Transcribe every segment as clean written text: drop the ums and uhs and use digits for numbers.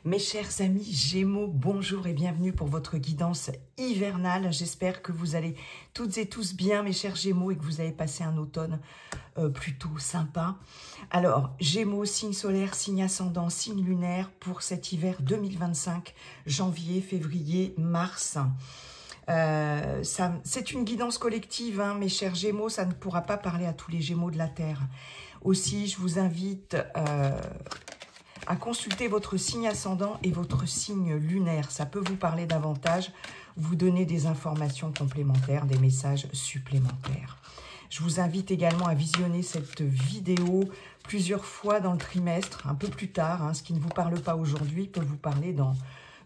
Mes chers amis Gémeaux, bonjour et bienvenue pour votre guidance hivernale. J'espère que vous allez toutes et tous bien, mes chers Gémeaux, et que vous avez passé un automne plutôt sympa. Alors, Gémeaux, signe solaire, signe ascendant, signe lunaire pour cet hiver 2025, janvier, février, mars. C'est une guidance collective, hein, mes chers Gémeaux, ça ne pourra pas parler à tous les Gémeaux de la Terre. Aussi, je vous invite à consulter votre signe ascendant et votre signe lunaire. Ça peut vous parler davantage, vous donner des informations complémentaires, des messages supplémentaires. Je vous invite également à visionner cette vidéo plusieurs fois dans le trimestre, un peu plus tard. Hein, ce qui ne vous parle pas aujourd'hui peut vous parler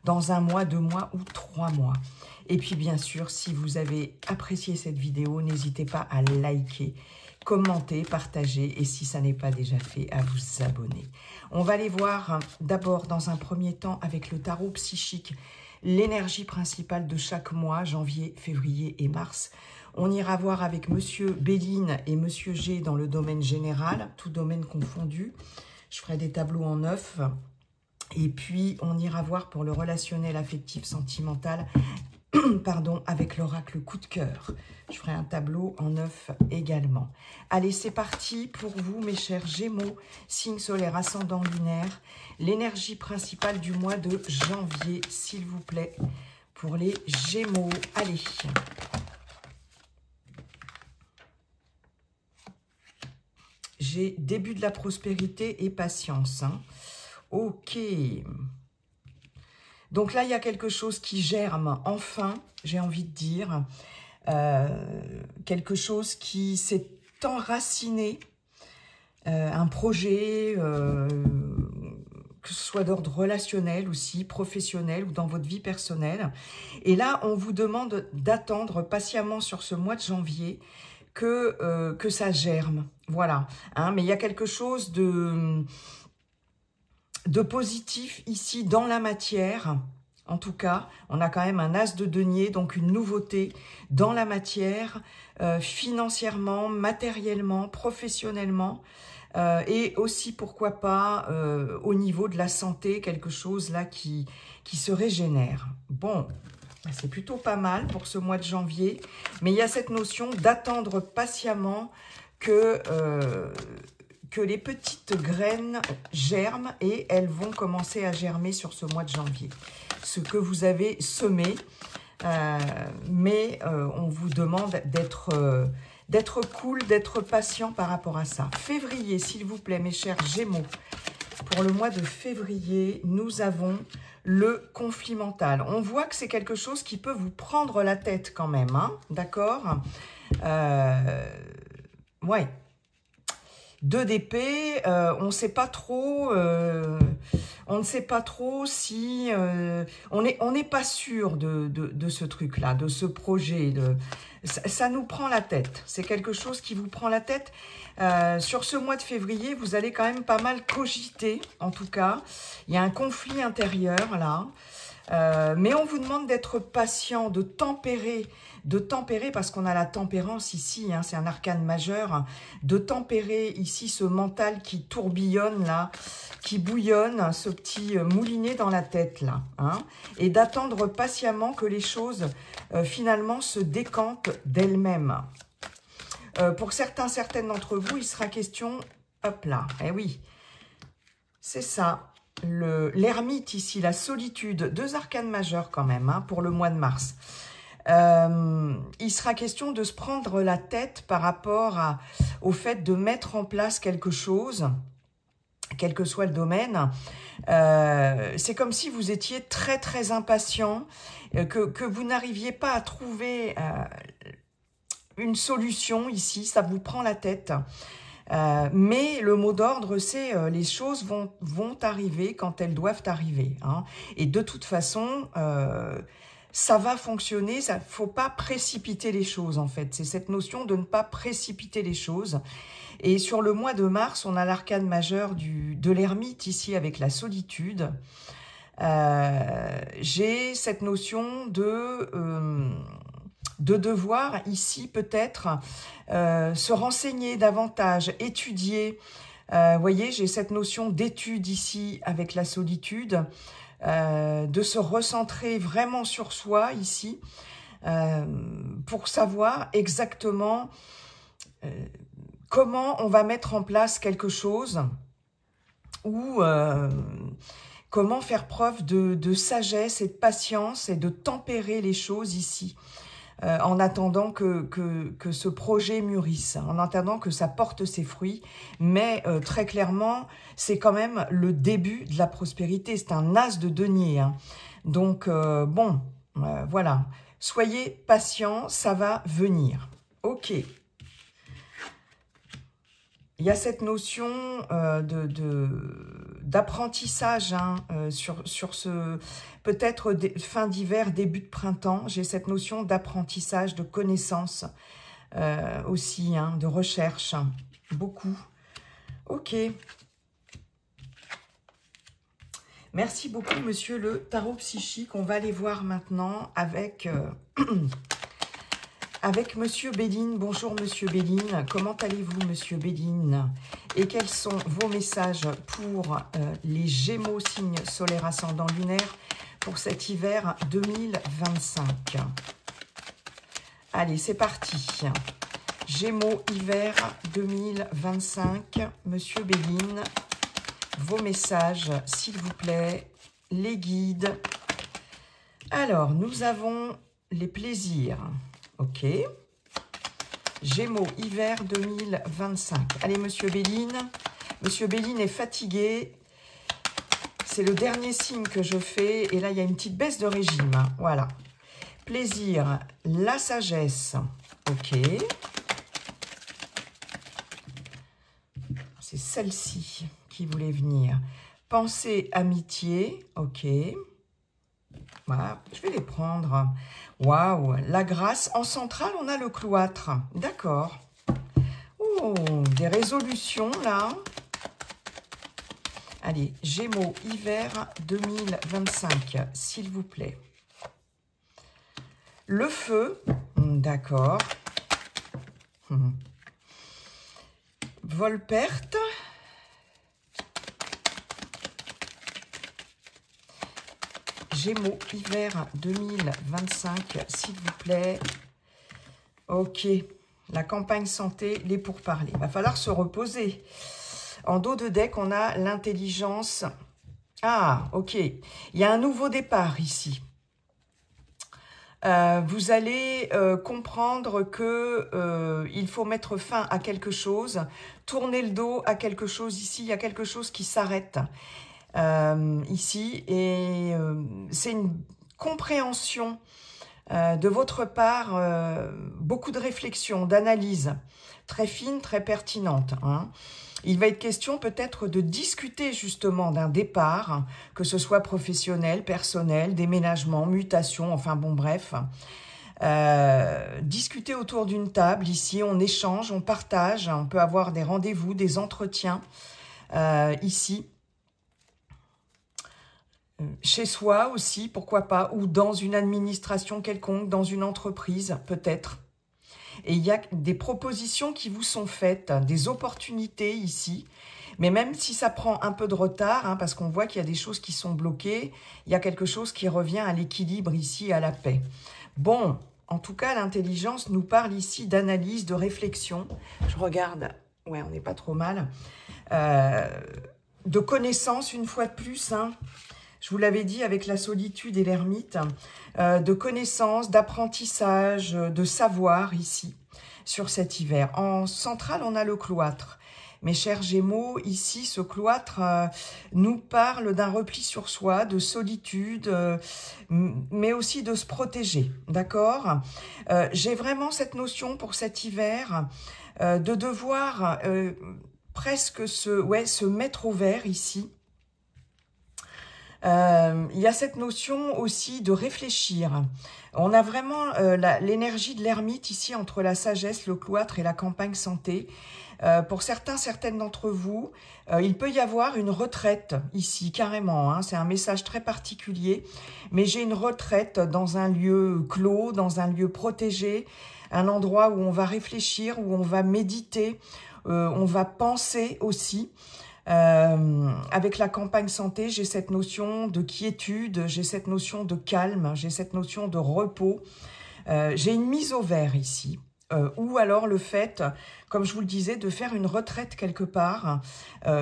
dans un mois, 2 mois ou 3 mois. Et puis bien sûr, si vous avez apprécié cette vidéo, n'hésitez pas à liker, commenter, partager et si ça n'est pas déjà fait, à vous abonner. On va aller voir d'abord dans un premier temps avec le tarot psychique l'énergie principale de chaque mois, janvier, février et mars. On ira voir avec Monsieur Béline et Monsieur G dans le domaine général, tout domaine confondu. Je ferai des tableaux en 9. Et puis on ira voir pour le relationnel affectif sentimental pardon, avec l'oracle coup de cœur. Je ferai un tableau en 9 également. Allez, c'est parti pour vous, mes chers Gémeaux, signe solaire, ascendant lunaire, l'énergie principale du mois de janvier, s'il vous plaît, pour les Gémeaux. Allez. J'ai début de la prospérité et patience. Hein. Ok. Donc là, il y a quelque chose qui germe, enfin, j'ai envie de dire, quelque chose qui s'est enraciné, un projet, que ce soit d'ordre relationnel aussi, professionnel ou dans votre vie personnelle. Et là, on vous demande d'attendre patiemment sur ce mois de janvier que ça germe. Voilà, hein, mais il y a quelque chose de positif ici dans la matière. En tout cas, on a quand même un as de denier, donc une nouveauté dans la matière, financièrement, matériellement, professionnellement, et aussi, pourquoi pas, au niveau de la santé, quelque chose là qui se régénère. Bon, c'est plutôt pas mal pour ce mois de janvier, mais il y a cette notion d'attendre patiemment que les petites graines germent et elles vont commencer à germer sur ce mois de janvier. Ce que vous avez semé, mais on vous demande d'être cool, d'être patient par rapport à ça. Février, s'il vous plaît, mes chers Gémeaux. Pour le mois de février, nous avons le conflit mental. On voit que c'est quelque chose qui peut vous prendre la tête quand même, hein, d'accord? Ouais. 2 d'épée, on ne sait pas trop, on ne sait pas trop si on n'est pas sûr de ce truc-là, de ce projet. Ça nous prend la tête. C'est quelque chose qui vous prend la tête. Sur ce mois de février, vous allez quand même pas mal cogiter, en tout cas. Il y a un conflit intérieur là. Mais on vous demande d'être patient, de tempérer parce qu'on a la tempérance ici, hein, c'est un arcane majeur, de tempérer ici ce mental qui tourbillonne là, qui bouillonne, ce petit moulinet dans la tête là, hein, et d'attendre patiemment que les choses finalement se décantent d'elles-mêmes. Pour certaines d'entre vous, il sera question, hop là, eh oui, c'est ça. L'ermite ici, la solitude, 2 arcanes majeurs quand même, hein, pour le mois de mars. Il sera question de se prendre la tête par rapport au fait de mettre en place quelque chose, quel que soit le domaine. C'est comme si vous étiez très très impatient, que vous n'arriviez pas à trouver une solution ici, ça vous prend la tête. Mais le mot d'ordre, c'est les choses vont arriver quand elles doivent arriver. Hein. Et de toute façon, ça va fonctionner. Il ne faut pas précipiter les choses, en fait. C'est cette notion de ne pas précipiter les choses. Et sur le mois de mars, on a l'arcane majeur de l'ermite ici avec la solitude. J'ai cette notion de devoir ici peut-être se renseigner davantage, étudier. Vous voyez, j'ai cette notion d'étude ici avec la solitude. de se recentrer vraiment sur soi ici, pour savoir exactement comment on va mettre en place quelque chose, ou comment faire preuve de sagesse et de patience et de tempérer les choses ici, en attendant que ce projet mûrisse, en attendant que ça porte ses fruits. Mais très clairement, c'est quand même le début de la prospérité. C'est un as de denier, hein. Donc, bon, voilà. Soyez patients, ça va venir. Ok. Il y a cette notion d'apprentissage, hein, sur ce peut-être fin d'hiver, début de printemps. J'ai cette notion d'apprentissage, de connaissance aussi, hein, de recherche, beaucoup. Ok. Merci beaucoup, monsieur le tarot psychique. On va aller voir maintenant avec... avec Monsieur Béline. Bonjour Monsieur Béline, comment allez-vous Monsieur Béline? Et quels sont vos messages pour les Gémeaux, signe solaire ascendant lunaire, pour cet hiver 2025? Allez, c'est parti. Gémeaux, hiver 2025, Monsieur Béline, vos messages, s'il vous plaît, les guides. Alors, nous avons les plaisirs. Ok. Gémeaux, hiver 2025. Allez, Monsieur Béline. Monsieur Béline est fatigué. C'est le dernier signe que je fais. Et là, il y a une petite baisse de régime. Voilà. Plaisir, la sagesse. Ok. C'est celle-ci qui voulait venir. Pensée, amitié. Ok. Voilà, je vais les prendre. Waouh, la grâce. En centrale, on a le cloître. D'accord. Oh, des résolutions, là. Allez, Gémeaux, hiver 2025, s'il vous plaît. Le feu. D'accord. Vol-perte. Gémeaux, hiver 2025, s'il vous plaît. Ok. La campagne santé, les pourparlers. Il va falloir se reposer. En dos de deck, on a l'intelligence. Ah, ok. Il y a un nouveau départ ici. Vous allez comprendre que il faut mettre fin à quelque chose, tourner le dos à quelque chose ici. Il y a quelque chose qui s'arrête. Ici, et c'est une compréhension de votre part, beaucoup de réflexion, d'analyse, très fine, très pertinente, hein. Il va être question peut-être de discuter justement d'un départ, que ce soit professionnel, personnel, déménagement, mutation, enfin bon bref. Discuter autour d'une table, ici on échange, on partage, on peut avoir des rendez-vous, des entretiens, ici. Chez soi aussi, pourquoi pas, ou dans une administration quelconque, dans une entreprise, peut-être. Et il y a des propositions qui vous sont faites, des opportunités ici, mais même si ça prend un peu de retard, hein, parce qu'on voit qu'il y a des choses qui sont bloquées, il y a quelque chose qui revient à l'équilibre ici, à la paix. Bon, en tout cas, l'intelligence nous parle ici d'analyse, de réflexion. Je regarde, ouais, on n'est pas trop mal. De connaissance, une fois de plus, hein. Je vous l'avais dit avec la solitude et l'ermite, de connaissances, d'apprentissage, de savoir ici, sur cet hiver. En centrale, on a le cloître. Mes chers Gémeaux, ici, ce cloître nous parle d'un repli sur soi, de solitude, mais aussi de se protéger, d'accord? J'ai vraiment cette notion pour cet hiver de devoir presque se mettre au vert ici. Il y a cette notion aussi de réfléchir. On a vraiment l'énergie de l'ermite ici entre la sagesse, le cloître et la campagne santé. Pour certaines d'entre vous, il peut y avoir une retraite ici, carrément, hein. C'est un message très particulier. Mais j'ai une retraite dans un lieu clos, dans un lieu protégé, un endroit où on va réfléchir, où on va méditer, on va penser aussi. Avec la campagne santé, j'ai cette notion de quiétude, j'ai cette notion de calme, j'ai cette notion de repos. J'ai une mise au vert ici. Ou alors le fait, comme je vous le disais, de faire une retraite quelque part,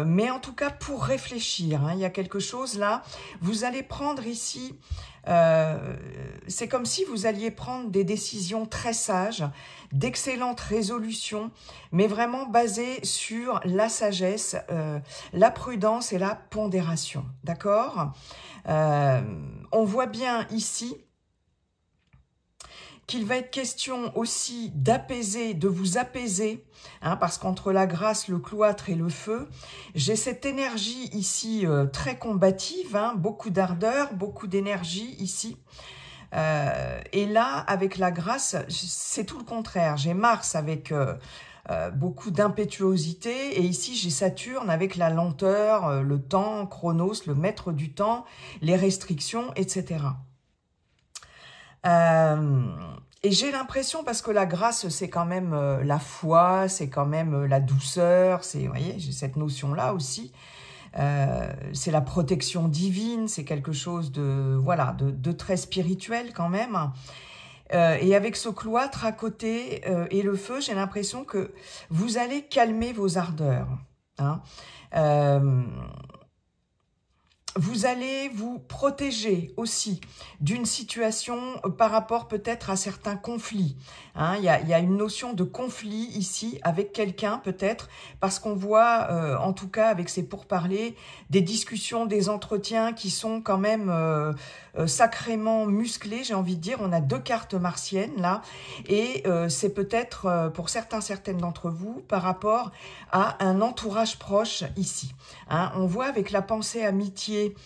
mais en tout cas pour réfléchir, hein, il y a quelque chose là, vous allez prendre ici, c'est comme si vous alliez prendre des décisions très sages, d'excellentes résolutions, mais vraiment basées sur la sagesse, la prudence et la pondération, d'accord? On voit bien ici qu'il va être question aussi d'apaiser, de vous apaiser, hein, parce qu'entre la grâce, le cloître et le feu, j'ai cette énergie ici très combative, hein, beaucoup d'ardeur, beaucoup d'énergie ici. Et là, avec la grâce, c'est tout le contraire. J'ai Mars avec beaucoup d'impétuosité, et ici j'ai Saturne avec la lenteur, le temps, Chronos, le maître du temps, les restrictions, etc. Et j'ai l'impression, parce que la grâce, c'est quand même la foi, c'est quand même la douceur, c'est, vous voyez, j'ai cette notion-là aussi. C'est la protection divine, c'est quelque chose de, voilà, de très spirituel quand même. Et avec ce cloître à côté et le feu, j'ai l'impression que vous allez calmer vos ardeurs. Hein. Vous allez vous protéger aussi d'une situation par rapport peut-être à certains conflits. Hein, il y a une notion de conflit ici avec quelqu'un peut-être, parce qu'on voit, en tout cas avec ces pourparlers, des discussions, des entretiens qui sont quand même sacrément musclés, j'ai envie de dire. On a 2 cartes martiennes là, et c'est peut-être pour certaines d'entre vous par rapport à un entourage proche ici. Hein, on voit avec la pensée amitié,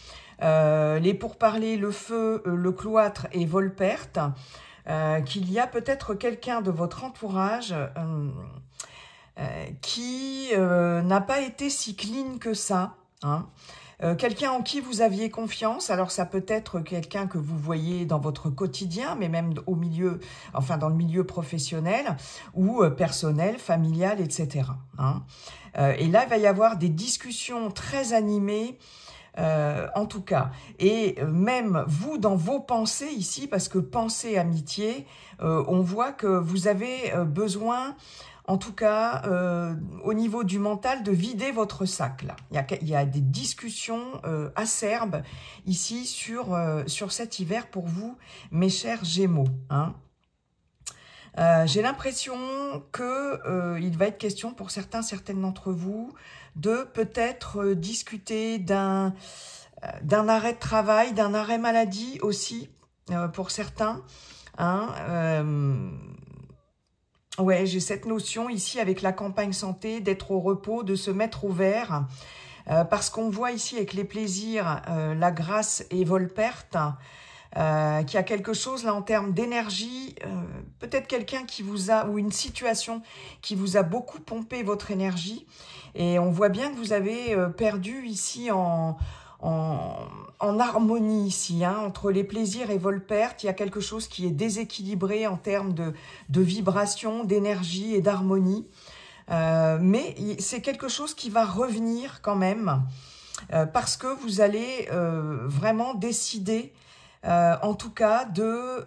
les pourparlers, le feu, le cloître et Volperte, qu'il y a peut-être quelqu'un de votre entourage qui n'a pas été si clean que ça. Hein. Quelqu'un en qui vous aviez confiance, alors ça peut être quelqu'un que vous voyez dans votre quotidien, mais même au milieu, enfin dans le milieu professionnel ou personnel, familial, etc. Hein. Et là, il va y avoir des discussions très animées, en tout cas. Et même vous, dans vos pensées ici, parce que pensée, amitié, on voit que vous avez besoin, en tout cas, au niveau du mental, de vider votre sac. Là. Il y a des discussions acerbes ici sur cet hiver pour vous, mes chers Gémeaux. Hein. J'ai l'impression que il va être question pour certaines d'entre vous de peut-être discuter d'un arrêt de travail, d'un arrêt maladie aussi pour certains. Hein, ouais, j'ai cette notion ici avec la campagne santé d'être au repos, de se mettre au vert, parce qu'on voit ici avec les plaisirs, la grâce et Volperte, qu'il y a quelque chose là en termes d'énergie, peut-être quelqu'un qui vous a, ou une situation qui vous a beaucoup pompé votre énergie, et on voit bien que vous avez perdu ici en harmonie ici, hein, entre les plaisirs et Volperte. Il y a quelque chose qui est déséquilibré en termes de vibration, d'énergie et d'harmonie, mais c'est quelque chose qui va revenir quand même, parce que vous allez vraiment décider, en tout cas, de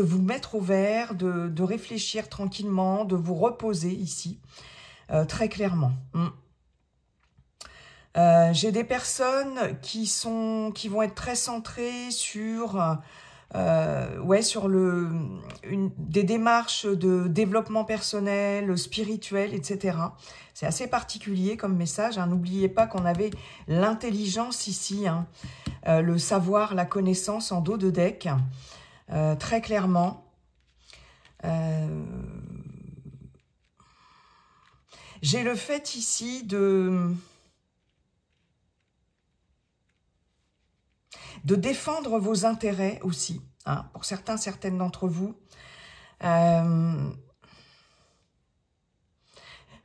vous mettre au vert, de réfléchir tranquillement, de vous reposer ici, très clairement. J'ai des personnes qui vont être très centrées sur, sur des démarches de développement personnel, spirituel, etc. C'est assez particulier comme message. Hein. N'oubliez pas qu'on avait l'intelligence ici, hein. Le savoir, la connaissance en dos de deck, très clairement. J'ai le fait ici de défendre vos intérêts aussi, hein, pour certaines d'entre vous.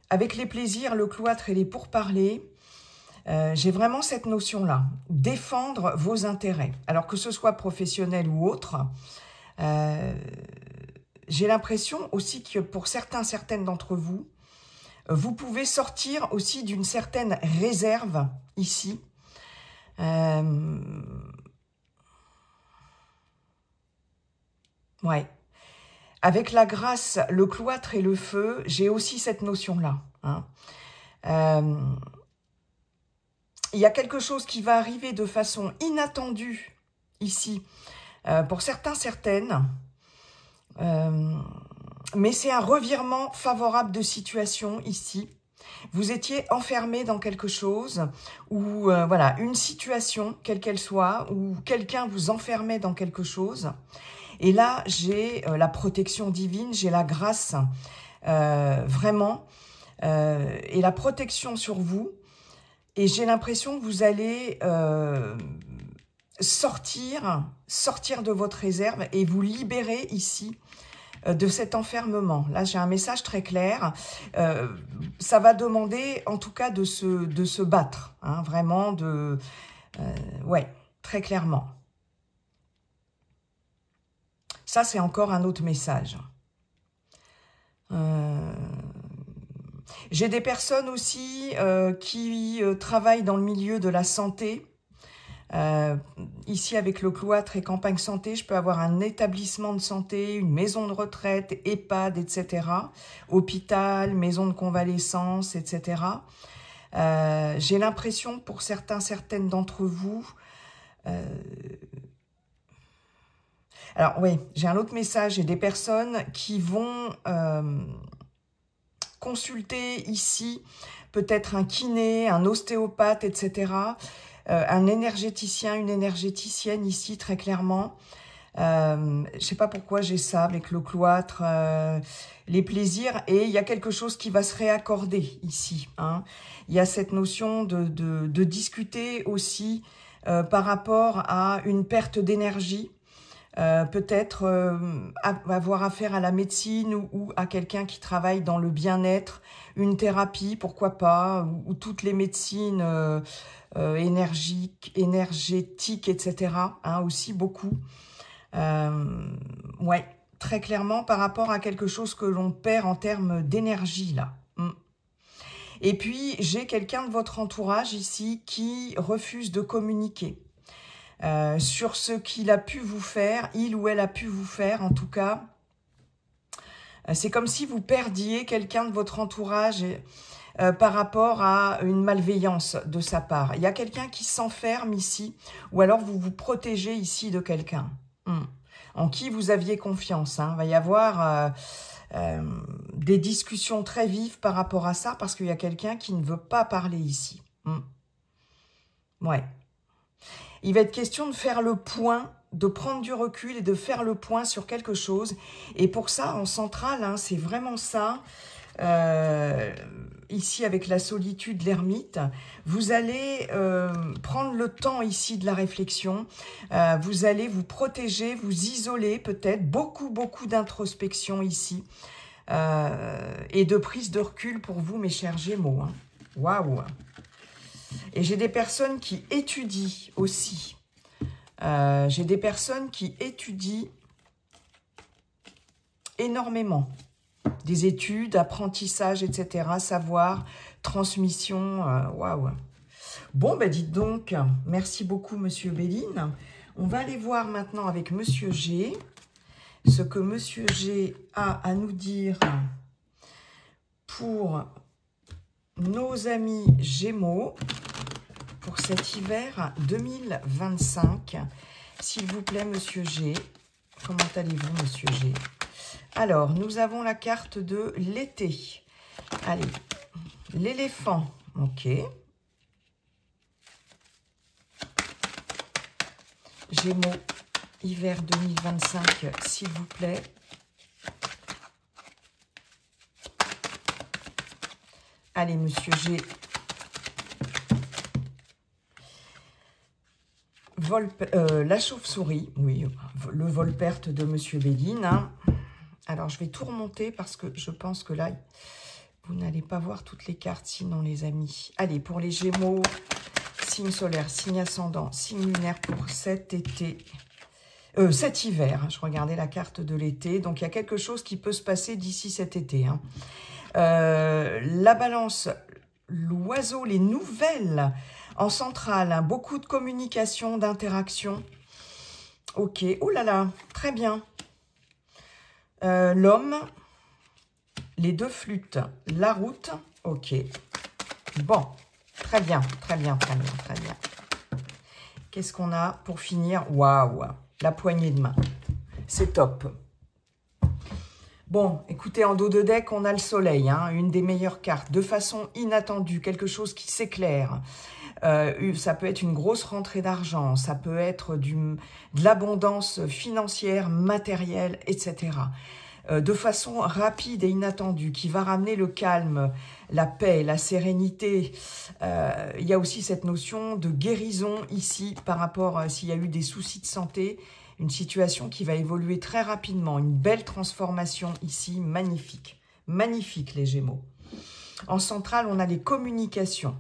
Avec les plaisirs, le cloître et les pourparlers, j'ai vraiment cette notion-là, défendre vos intérêts. Alors que ce soit professionnel ou autre, j'ai l'impression aussi que pour certaines d'entre vous, Vous pouvez sortir aussi d'une certaine réserve ici. Ouais. Avec la grâce, le cloître et le feu, j'ai aussi cette notion-là. Hein. Il y a quelque chose qui va arriver de façon inattendue ici, pour certains, certaines. Mais c'est un revirement favorable de situation ici. Vous étiez enfermé dans quelque chose, ou voilà, une situation, quelle qu'elle soit, où quelqu'un vous enfermait dans quelque chose. Et là, j'ai la protection divine, j'ai la grâce, vraiment, et la protection sur vous. Et j'ai l'impression que vous allez sortir de votre réserve et vous libérer ici de cet enfermement. Là, j'ai un message très clair. Ça va demander, en tout cas, de se battre. Hein, vraiment, ouais, très clairement. Ça, c'est encore un autre message. J'ai des personnes aussi qui travaillent dans le milieu de la santé. Ici, avec le cloître et campagne santé, je peux avoir un établissement de santé, une maison de retraite, EHPAD, etc. Hôpital, maison de convalescence, etc. J'ai l'impression, pour certaines d'entre vous... Alors oui, j'ai un autre message. J'ai des personnes qui vont consulter ici peut-être un kiné, un ostéopathe, etc., un énergéticien, une énergéticienne ici, très clairement. Je ne sais pas pourquoi j'ai ça avec le cloître, les plaisirs. Et il y a quelque chose qui va se réaccorder ici. Hein. Il y a cette notion de discuter aussi par rapport à une perte d'énergie. Peut-être avoir affaire à la médecine ou à quelqu'un qui travaille dans le bien-être, une thérapie, pourquoi pas, ou toutes les médecines énergétiques, etc. Hein, aussi beaucoup. Ouais, très clairement par rapport à quelque chose que l'on perd en termes d'énergie, là. Et puis, j'ai quelqu'un de votre entourage ici qui refuse de communiquer. Sur ce qu'il a pu vous faire, il ou elle a pu vous faire, en tout cas. C'est comme si vous perdiez quelqu'un de votre entourage par rapport à une malveillance de sa part. Il y a quelqu'un qui s'enferme ici, ou alors vous vous protégez ici de quelqu'un en qui vous aviez confiance. Hein. Il va y avoir des discussions très vives par rapport à ça, parce qu'il y a quelqu'un qui ne veut pas parler ici. Ouais. Il va être question de faire le point, de prendre du recul et de faire le point sur quelque chose. Et pour ça, en centrale, hein, c'est vraiment ça. Ici, avec la solitude, l'ermite, vous allez prendre le temps ici de la réflexion. Vous allez vous protéger, vous isoler peut-être. Beaucoup d'introspection ici. Et de prise de recul pour vous, mes chers Gémeaux. Hein. Waouh! Et j'ai des personnes qui étudient aussi. J'ai des personnes qui étudient énormément. Des études, apprentissage, etc. Savoir, transmission. Waouh. Bon, ben dites donc, merci beaucoup, Monsieur Béline. On va aller voir maintenant avec Monsieur G ce que Monsieur G a à nous dire pour nos amis Gémeaux pour cet hiver 2025. S'il vous plaît, Monsieur G. Comment allez-vous, Monsieur G? Alors, nous avons la carte de l'été. Allez, l'éléphant. Ok. Gémeaux, hiver 2025, s'il vous plaît. Allez, Monsieur G. La chauve-souris, oui, le vol-perte de Monsieur Béline. Hein. Alors, je vais tout remonter parce que je pense que là, vous n'allez pas voir toutes les cartes, sinon, les amis. Allez, pour les Gémeaux, signe solaire, signe ascendant, signe lunaire pour cet été. Cet hiver, hein, je regardais la carte de l'été. Donc, il y a quelque chose qui peut se passer d'ici cet été. Hein. La balance, l'oiseau, les nouvelles en centrale, hein, beaucoup de communication, d'interaction. Ok, oh là là, très bien. L'homme, les deux flûtes, la route, ok. Bon, très bien, très bien, très bien, très bien. Qu'est-ce qu'on a pour finir? Waouh, la poignée de main. C'est top. Bon, écoutez, en dos de deck, on a le soleil, hein, une des meilleures cartes. De façon inattendue, quelque chose qui s'éclaire. Ça peut être une grosse rentrée d'argent, ça peut être de l'abondance financière, matérielle, etc. De façon rapide et inattendue, qui va ramener le calme, la paix, la sérénité. Il y a aussi cette notion de guérison ici par rapport à s'il y a eu des soucis de santé, une situation qui va évoluer très rapidement, une belle transformation ici, magnifique. Magnifique les Gémeaux. En centrale, on a les communications.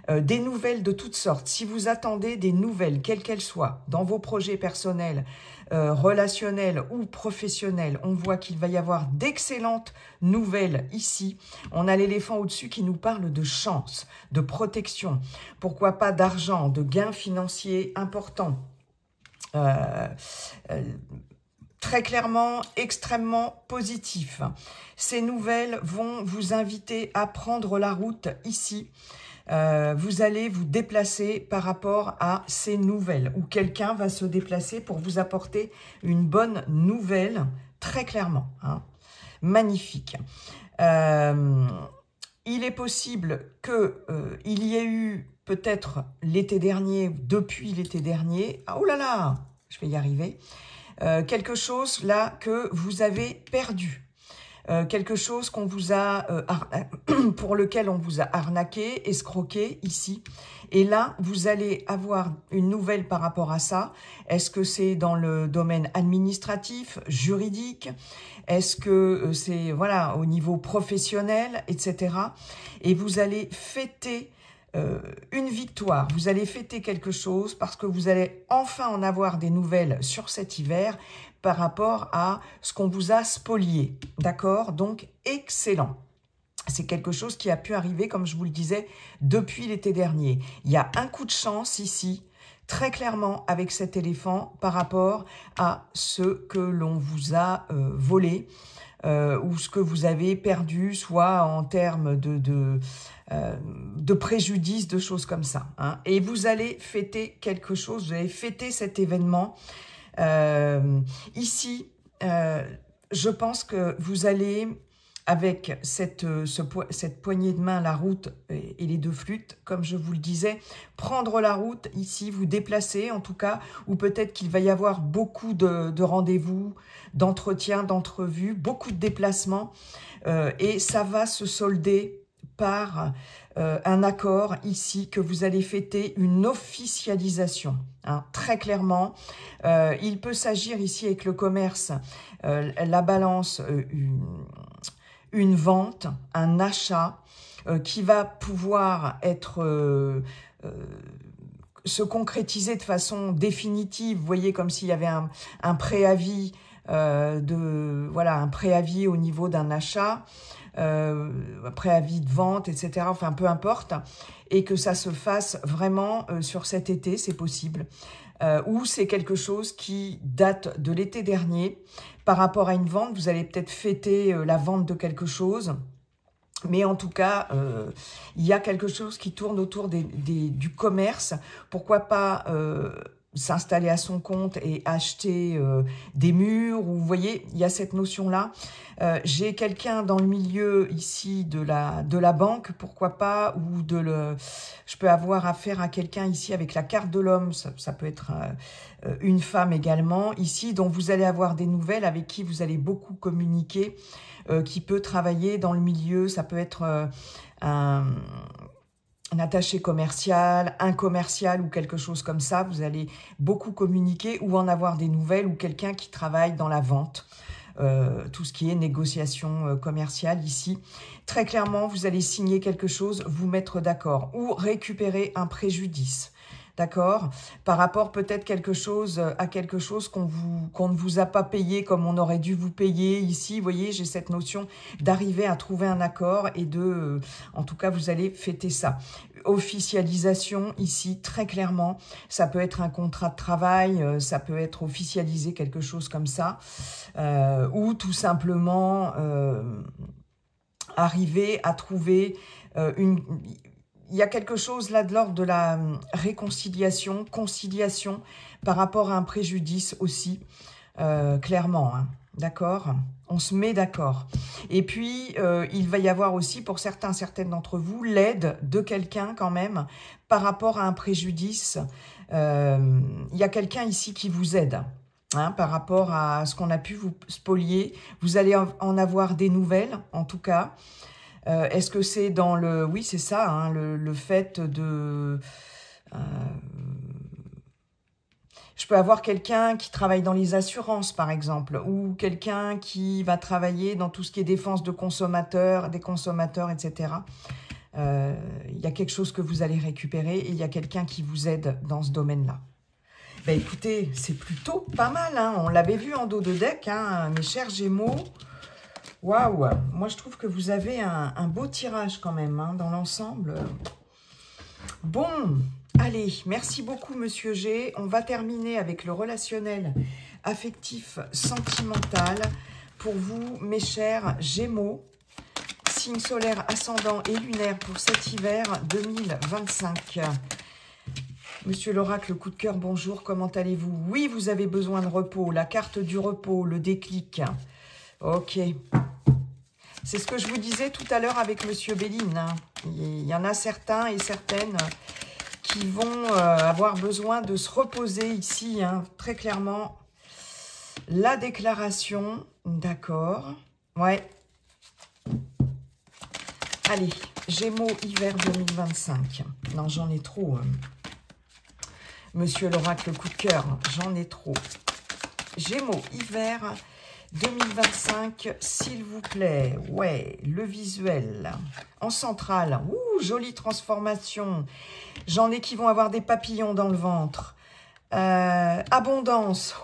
Des nouvelles de toutes sortes. Si vous attendez des nouvelles, quelles qu'elles soient, dans vos projets personnels, relationnels ou professionnels, on voit qu'il va y avoir d'excellentes nouvelles ici. On a l'éléphant au-dessus qui nous parle de chance, de protection, pourquoi pas d'argent, de gains financiers importants. Très clairement, extrêmement positif. Ces nouvelles vont vous inviter à prendre la route ici. Vous allez vous déplacer par rapport à ces nouvelles, ou quelqu'un va se déplacer pour vous apporter une bonne nouvelle, très clairement. Hein. Magnifique. Il est possible qu'il y ait eu peut-être l'été dernier, depuis l'été dernier, oh là là, je vais y arriver, quelque chose là que vous avez perdu. Quelque chose qu'on vous a pour lequel on vous a arnaqué, escroqué ici. Et là, vous allez avoir une nouvelle par rapport à ça. Est-ce que c'est dans le domaine administratif, juridique? Est-ce que c'est voilà au niveau professionnel, etc. Et vous allez fêter une victoire, vous allez fêter quelque chose parce que vous allez enfin en avoir des nouvelles sur cet hiver par rapport à ce qu'on vous a spolié, d'accord? Donc, excellent. C'est quelque chose qui a pu arriver, comme je vous le disais, depuis l'été dernier. Il y a un coup de chance ici, très clairement, avec cet éléphant par rapport à ce que l'on vous a volé ou ce que vous avez perdu, soit en termes de préjudice, de choses comme ça. Hein. Et vous allez fêter quelque chose, vous allez fêter cet événement. Ici, je pense que vous allez, avec cette poignée de main, la route et les deux flûtes, comme je vous le disais, prendre la route ici, vous déplacer en tout cas, ou peut-être qu'il va y avoir beaucoup de rendez-vous, d'entretiens, d'entrevues, beaucoup de déplacements, et ça va se solder par un accord ici que vous allez fêter, une officialisation, hein, très clairement. Il peut s'agir ici avec le commerce, la balance, une vente, un achat qui va pouvoir être se concrétiser de façon définitive. Vous voyez, comme s'il y avait un préavis un préavis au niveau d'un achat, préavis de vente, etc. Enfin, peu importe, et que ça se fasse vraiment sur cet été, c'est possible. Ou c'est quelque chose qui date de l'été dernier. Par rapport à une vente, vous allez peut-être fêter la vente de quelque chose. Mais en tout cas, il y a quelque chose qui tourne autour du commerce. Pourquoi pas s'installer à son compte et acheter des murs, ou vous voyez, il y a cette notion-là. J'ai quelqu'un dans le milieu ici de la banque, pourquoi pas, ou je peux avoir affaire à quelqu'un ici avec la carte de l'homme, ça peut être une femme également, ici, dont vous allez avoir des nouvelles, avec qui vous allez beaucoup communiquer, qui peut travailler dans le milieu, ça peut être un attaché commercial, un commercial ou quelque chose comme ça, vous allez beaucoup communiquer ou en avoir des nouvelles, ou quelqu'un qui travaille dans la vente, tout ce qui est négociation commerciale ici. Très clairement, vous allez signer quelque chose, vous mettre d'accord ou récupérer un préjudice. d'accord? Par rapport peut-être à quelque chose qu'on ne vous a pas payé comme on aurait dû vous payer ici. Vous voyez, j'ai cette notion d'arriver à trouver un accord et en tout cas, vous allez fêter ça. Officialisation ici, très clairement, ça peut être un contrat de travail, ça peut être officialisé, quelque chose comme ça, ou tout simplement arriver à trouver il y a quelque chose là de l'ordre de la réconciliation, conciliation par rapport à un préjudice aussi, clairement, hein, d'accord? On se met d'accord. Et puis, il va y avoir aussi, pour certaines d'entre vous, l'aide de quelqu'un quand même par rapport à un préjudice. Il y a quelqu'un ici qui vous aide. Hein, par rapport à ce qu'on a pu vous spolier. Vous allez en avoir des nouvelles, en tout cas. Est-ce que c'est dans le... Oui, c'est ça, hein, le fait de... je peux avoir quelqu'un qui travaille dans les assurances, par exemple, ou quelqu'un qui va travailler dans tout ce qui est défense de consommateurs, des consommateurs, etc. Il y a quelque chose que vous allez récupérer et il y a quelqu'un qui vous aide dans ce domaine-là. Ben écoutez, c'est plutôt pas mal, hein. On l'avait vu en dos de deck, hein, mes chers Gémeaux. Waouh! Moi, je trouve que vous avez un beau tirage quand même, hein, dans l'ensemble. Bon, allez, merci beaucoup, Monsieur G. On va terminer avec le relationnel affectif sentimental pour vous, mes chers Gémeaux. Signe solaire, ascendant et lunaire pour cet hiver 2025. Monsieur l'oracle, coup de cœur, bonjour, comment allez-vous? Oui, vous avez besoin de repos, la carte du repos, le déclic. Ok. C'est ce que je vous disais tout à l'heure avec Monsieur Béline. Hein. Il y en a certains et certaines qui vont avoir besoin de se reposer ici, hein, très clairement. La déclaration, d'accord. Ouais. Allez, Gémeaux, hiver 2025. Non, j'en ai trop. Monsieur l'oracle, coup de cœur, j'en ai trop. Gémeaux, hiver 2025, s'il vous plaît. Ouais, le visuel. En centrale. Ouh, jolie transformation. J'en ai qui vont avoir des papillons dans le ventre. Abondance.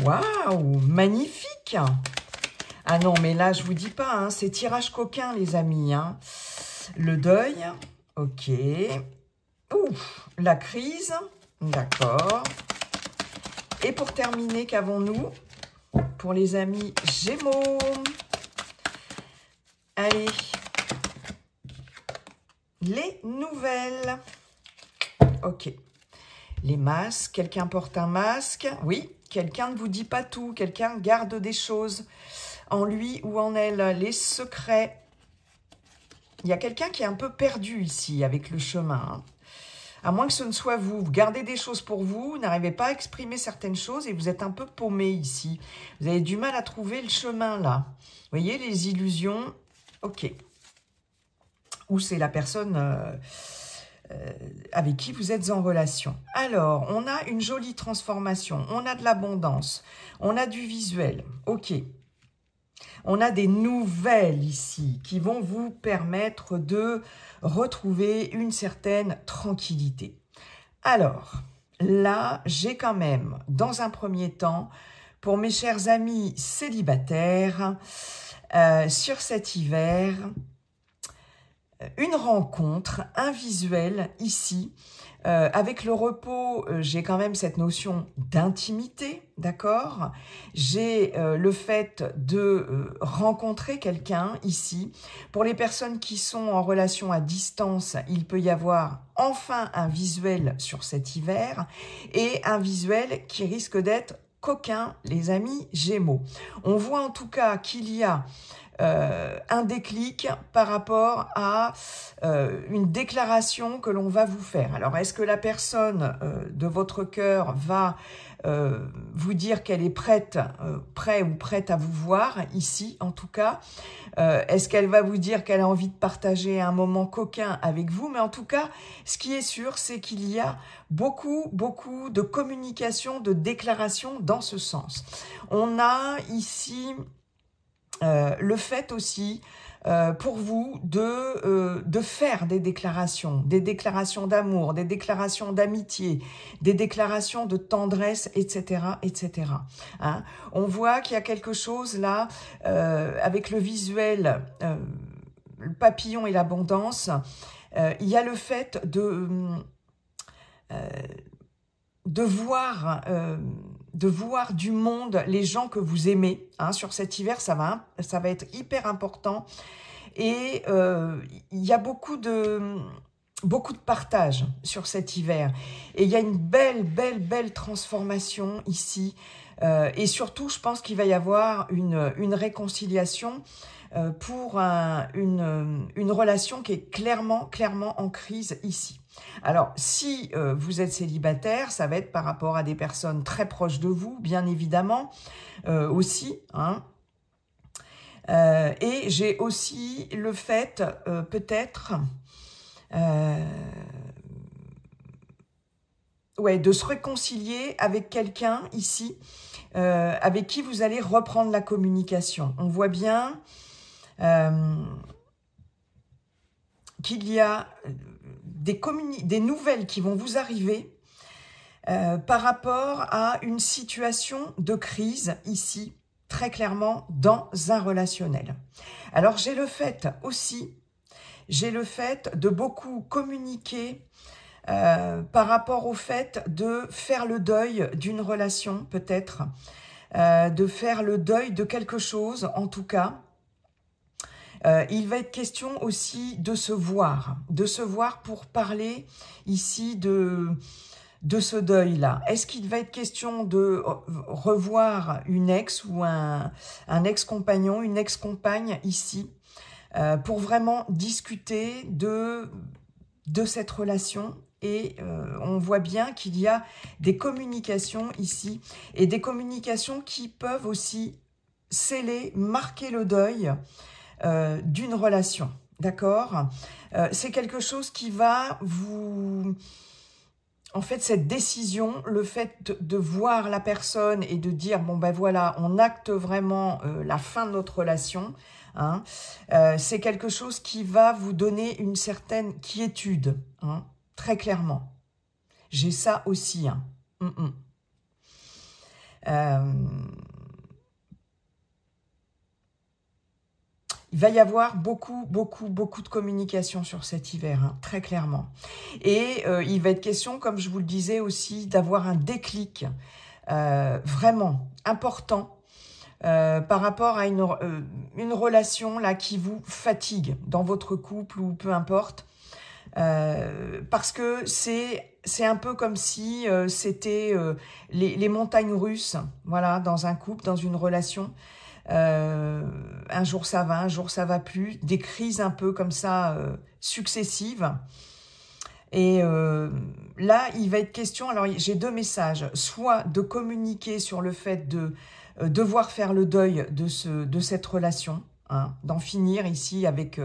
Waouh, magnifique. Ah non, mais là, je vous dis pas, hein, c'est tirage coquin, les amis. Hein. Le deuil. Ok. Ouf, la crise. D'accord. Et pour terminer, qu'avons-nous pour les amis Gémeaux? Allez. Les nouvelles. Ok. Les masques. Quelqu'un porte un masque. Oui, quelqu'un ne vous dit pas tout. Quelqu'un garde des choses en lui ou en elle. Les secrets. Il y a quelqu'un qui est un peu perdu ici avec le chemin. Hein. À moins que ce ne soit vous. Vous gardez des choses pour vous, vous n'arrivez pas à exprimer certaines choses et vous êtes un peu paumé ici. Vous avez du mal à trouver le chemin là. Vous voyez, les illusions. Ok. Ou c'est la personne avec qui vous êtes en relation. Alors, on a une jolie transformation. On a de l'abondance. On a du visuel. Ok. On a des nouvelles ici qui vont vous permettre de retrouver une certaine tranquillité. Alors, là, j'ai quand même, dans un premier temps, pour mes chers amis célibataires, sur cet hiver, une rencontre, un visuel ici. Avec le repos, j'ai quand même cette notion d'intimité, d'accord? J'ai le fait de rencontrer quelqu'un ici. Pour les personnes qui sont en relation à distance, il peut y avoir enfin un visuel sur cet hiver et un visuel qui risque d'être coquin, les amis Gémeaux. On voit en tout cas qu'il y a un déclic par rapport à une déclaration que l'on va vous faire. Alors, est-ce que la personne de votre cœur va vous dire qu'elle est prête ou prête à vous voir, ici en tout cas? Est-ce qu'elle va vous dire qu'elle a envie de partager un moment coquin avec vous? Mais en tout cas, ce qui est sûr, c'est qu'il y a beaucoup de communication, de déclaration dans ce sens. On a ici... le fait aussi pour vous de faire des déclarations d'amour, des déclarations d'amitié, des déclarations de tendresse, etc., etc. Hein. On voit qu'il y a quelque chose là, avec le visuel, le papillon et l'abondance, il y a le fait de voir du monde, les gens que vous aimez. Hein, sur cet hiver, ça va être hyper important. Et il y a beaucoup de partage sur cet hiver. Et il y a une belle transformation ici. Et surtout, je pense qu'il va y avoir une réconciliation pour une relation qui est clairement en crise ici. Alors, si vous êtes célibataire, ça va être par rapport à des personnes très proches de vous, bien évidemment, aussi. Hein. Et j'ai aussi le fait, peut-être, de se réconcilier avec quelqu'un ici, avec qui vous allez reprendre la communication. On voit bien qu'il y a des nouvelles qui vont vous arriver par rapport à une situation de crise ici, très clairement dans un relationnel. Alors j'ai le fait de beaucoup communiquer par rapport au fait de faire le deuil d'une relation peut-être, de faire le deuil de quelque chose en tout cas. Il va être question aussi de se voir pour parler ici de ce deuil-là. Est-ce qu'il va être question de revoir une ex ou un ex-compagnon, une ex-compagne ici, pour vraiment discuter de cette relation? Et on voit bien qu'il y a des communications ici, et des communications qui peuvent aussi sceller, marquer le deuil d'une relation, d'accord? C'est quelque chose qui va vous... En fait, cette décision, le fait de voir la personne et de dire, bon ben voilà, on acte vraiment la fin de notre relation, hein, c'est quelque chose qui va vous donner une certaine quiétude, hein, très clairement. J'ai ça aussi. Hein. Il va y avoir beaucoup de communication sur cet hiver, hein, très clairement. Et il va être question, comme je vous le disais aussi, d'avoir un déclic vraiment important par rapport à une relation là qui vous fatigue dans votre couple ou peu importe. Parce que c'est un peu comme si c'était les montagnes russes, voilà, dans un couple, dans une relation. Un jour ça va, un jour ça va plus, des crises un peu comme ça successives. Et là, il va être question, alors j'ai deux messages, soit de communiquer sur le fait de devoir faire le deuil de cette relation, hein, d'en finir ici avec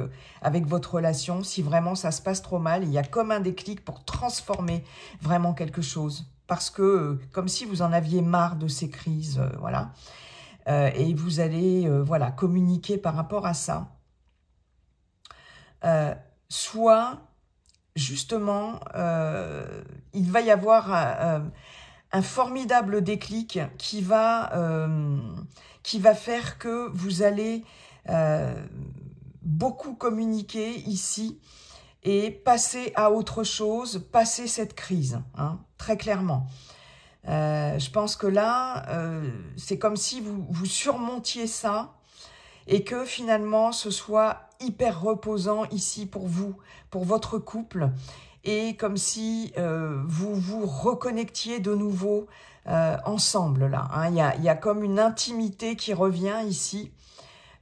votre relation, si vraiment ça se passe trop mal, il y a comme un déclic pour transformer vraiment quelque chose, parce que comme si vous en aviez marre de ces crises, voilà. Et vous allez voilà, communiquer par rapport à ça. Soit, justement, il va y avoir un formidable déclic qui va faire que vous allez beaucoup communiquer ici et passer à autre chose, passer cette crise, hein, très clairement. Je pense que là, c'est comme si vous surmontiez ça et que finalement, ce soit hyper reposant ici pour vous, pour votre couple, et comme si vous vous reconnectiez de nouveau ensemble là. Hein. Il y a comme une intimité qui revient ici,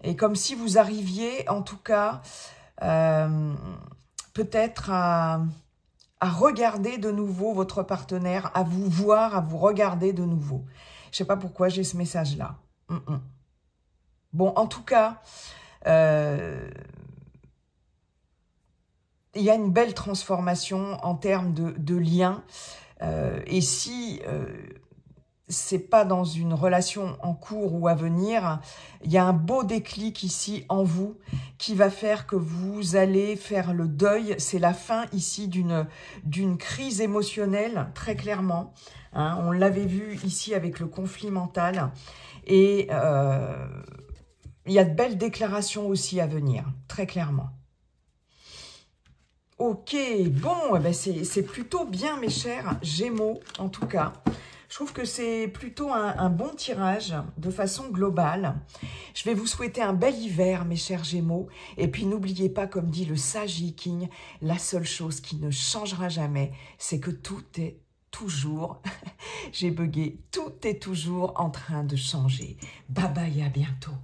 et comme si vous arriviez en tout cas peut-être à regarder de nouveau votre partenaire, à vous voir, à vous regarder de nouveau. Je ne sais pas pourquoi j'ai ce message-là. Bon, en tout cas, il y a une belle transformation en termes de liens. Et si c'est pas dans une relation en cours ou à venir, il y a un beau déclic ici en vous qui va faire que vous allez faire le deuil. C'est la fin ici d'une crise émotionnelle, très clairement. Hein, on l'avait vu ici avec le conflit mental. Et il y a de belles déclarations aussi à venir, très clairement. Ok, bon, eh ben c'est plutôt bien, mes chers Gémeaux, en tout cas. Je trouve que c'est plutôt un bon tirage de façon globale. Je vais vous souhaiter un bel hiver, mes chers Gémeaux. Et puis, n'oubliez pas, comme dit le sage Viking, la seule chose qui ne changera jamais, c'est que tout est toujours, j'ai bugué, tout est toujours en train de changer. Bye bye, à bientôt.